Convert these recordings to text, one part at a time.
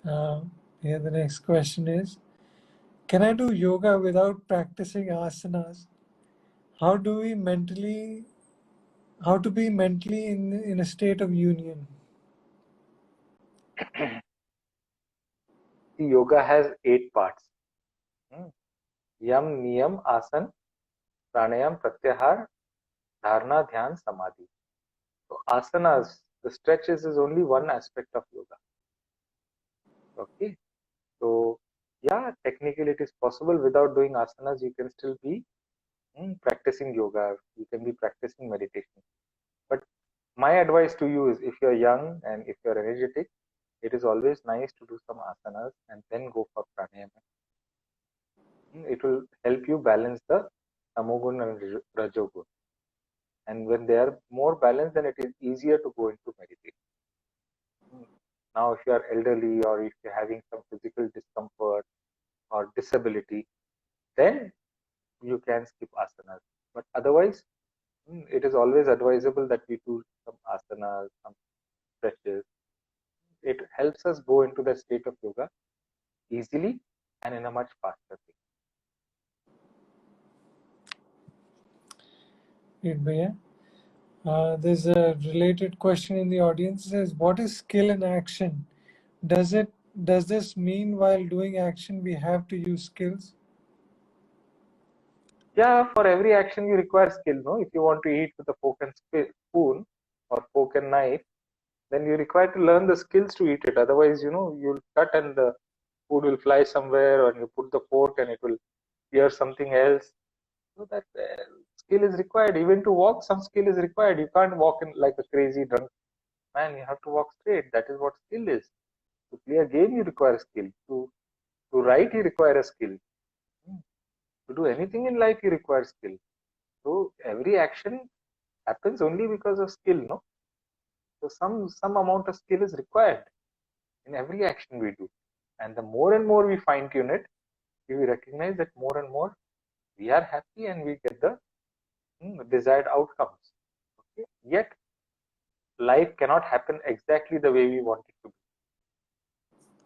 Uh, Here the next question is, can I do yoga without practicing asanas? How do we mentally, how to be mentally in a state of union? Yoga has 8 parts. Yam, Niyam, Asan, Pranayam, Pratyahar, Dharana, Dhyan, Samadhi. So asanas, the stretches is only one aspect of yoga. Okay. So yeah, technically it is possible. Without doing asanas, you can still be practicing yoga. You can be practicing meditation. But my advice to you is, if you're young and if you're energetic, it is always nice to do some asanas and then go for pranayama. It will help you balance the tamogun and rajogun. And when they are more balanced, then it is easier to go into meditation. Now, if you are elderly or if you're having some physical discomfort or disability, then you can skip asanas. But otherwise, it is always advisable that we do some asanas, some stretches. It helps us go into the state of yoga easily and in a much faster way. Great, Bhaiya. There's a related question in the audience. It says, what is skill in action? Does this mean while doing action we have to use skills? Yeah, for every action you require skill. No, if you want to eat with a fork and spoon or fork and knife, then you require to learn the skills to eat it. Otherwise, you'll cut and the food will fly somewhere, or you put the fork and it will hear something else. So that skill is required. Even to walk, some skill is required. You can't walk in like a crazy drunk man. You have to walk straight. That is what skill is. To play a game, you require skill. To write, you require a skill. To do anything in life, you require skill. So every action happens only because of skill, no? So some amount of skill is required in every action we do. And the more and more we fine tune it, we recognize that more and more we are happy and we get the desired outcomes. Okay? Yet life cannot happen exactly the way we want it to be.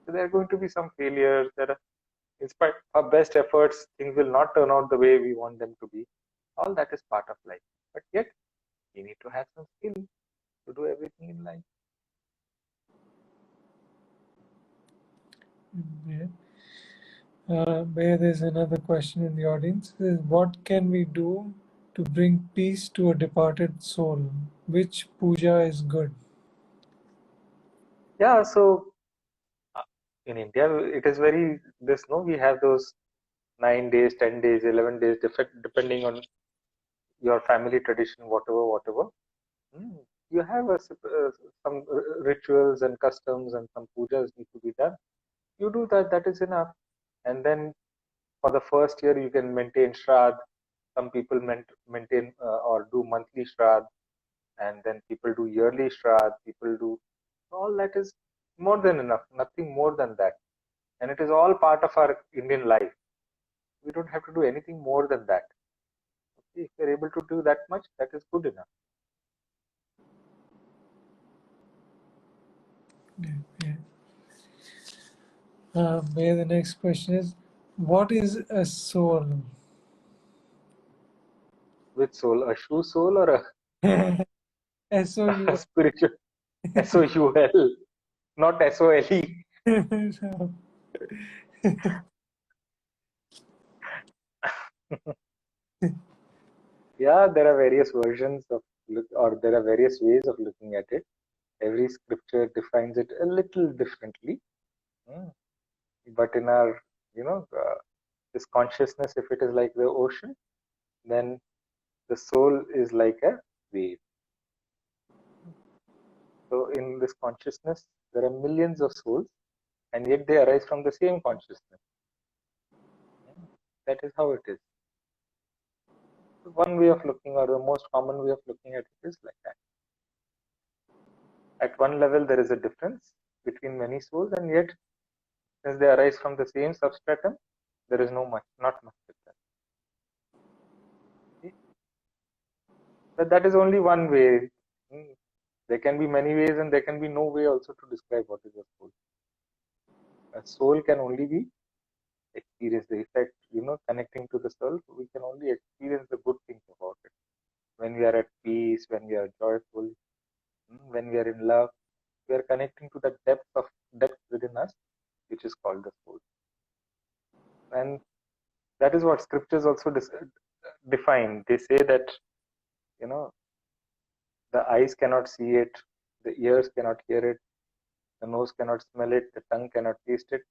So there are going to be some failures. In spite of our best efforts, things will not turn out the way we want them to be. All that is part of life. But yet, we need to have some skill to do everything in life. Yeah. There's another question in the audience. It says, what can we do to bring peace to a departed soul? Which puja is good? Yeah, so in India, it is very this. No, we have those 9 days, 10 days, 11 days, depending on your family tradition, whatever. Mm. You have some rituals and customs and some pujas need to be done. You do that, that is enough. And then for the first year, you can maintain Shraddh. Some people maintain or do monthly Shraddh, and then people do yearly Shraddh. People do all that is more than enough, nothing more than that. And it is all part of our Indian life. We don't have to do anything more than that. Okay? If you're able to do that much, that is good enough. Yeah. The next question is, what is a soul? Which soul? A shoe soul or a S-O-U. spiritual? SOUL, not SOLE. Yeah, there are various versions of or there are various ways of looking at it. Every scripture defines it a little differently. Mm. But in our, this consciousness, if it is like the ocean, then the soul is like a wave. So in this consciousness, there are millions of souls, and yet they arise from the same consciousness. That is how it is. One way of looking, or the most common way of looking at it, is like that. At one level, there is a difference between many souls, and yet, since they arise from the same substratum, there is not much difference. Okay? But that is only one way. There can be many ways, and there can be no way also to describe what is a soul. soul can only be experienced. The effect, connecting to the soul, we can only experience the good things about it. When we are at peace, when we are joyful, when we are in love, we are connecting to the depth within us, which is called the soul. And that is what scriptures also define. They say that, the eyes cannot see it, the ears cannot hear it, the nose cannot smell it, the tongue cannot taste it,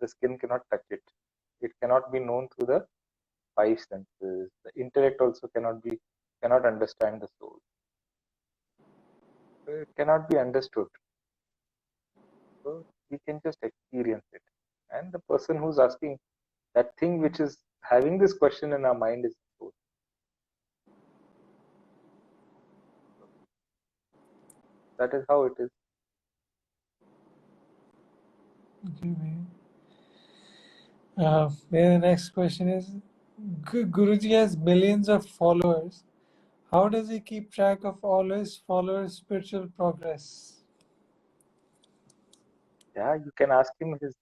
the skin cannot touch it. It cannot be known through the five senses. The intellect also cannot understand the soul. So it cannot be understood. So we can just experience it. And the person who's asking, that thing which is having this question in our mind, is the soul. That is how it is. Okay, the next question is, Guruji has millions of followers. How does he keep track of all his followers' spiritual progress? Yeah, you can ask him his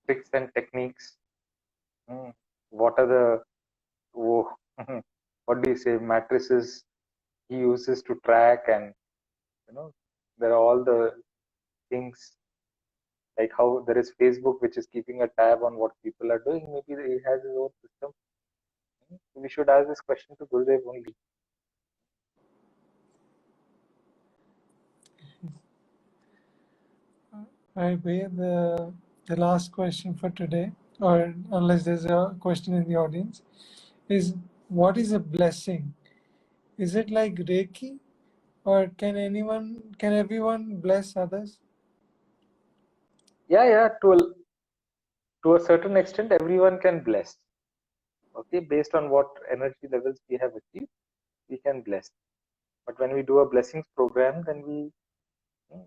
tricks and techniques. What are the what do you say, matrices he uses to track, and there are all the things, like how there is Facebook which is keeping a tab on what people are doing. Maybe he has his own system. We should ask this question to Gurudev only. Alright, Bhaiya, the last question for today, or unless there's a question in the audience, is what is a blessing? Is it like Reiki, or can everyone bless others? Yeah, to a certain extent, everyone can bless. Okay, based on what energy levels we have achieved, we can bless. But when we do a blessings program, then we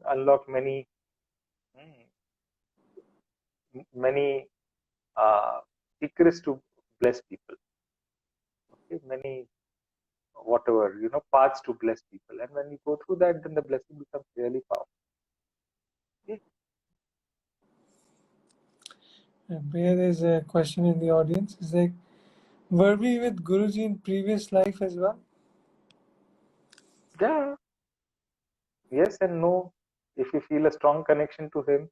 unlock many secrets to bless people. Okay, many whatever, paths to bless people. And when we go through that, then the blessing becomes really powerful. Okay. There's a question in the audience. It's like, were we with Guruji in previous life as well? Yeah. Yes and no. If you feel a strong connection to him,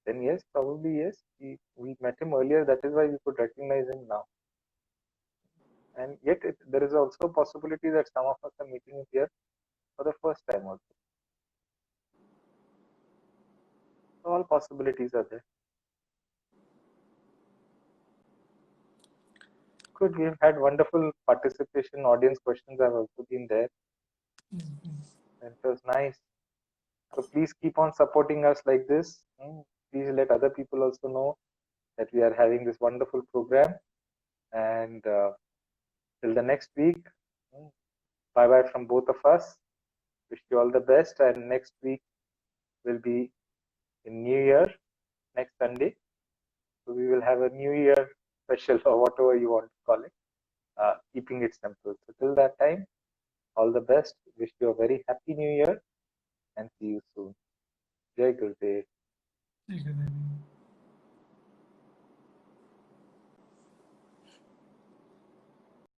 then yes, probably yes. We met him earlier. That is why we could recognize him now. And yet, there is also a possibility that some of us are meeting him here for the first time also. So all possibilities are there. Good. We've had wonderful participation. Audience questions have also been there. And it was nice. So please keep on supporting us like this. Please let other people also know that we are having this wonderful program. And till the next week, bye bye from both of us. Wish you all the best. And next week will be in New Year, next Sunday. So we will have a New Year special, or whatever you want to call it, keeping it simple. So till that time, all the best. Wish you a very happy New Year, and see you soon. Jai Gurudev. Jai Gurudev.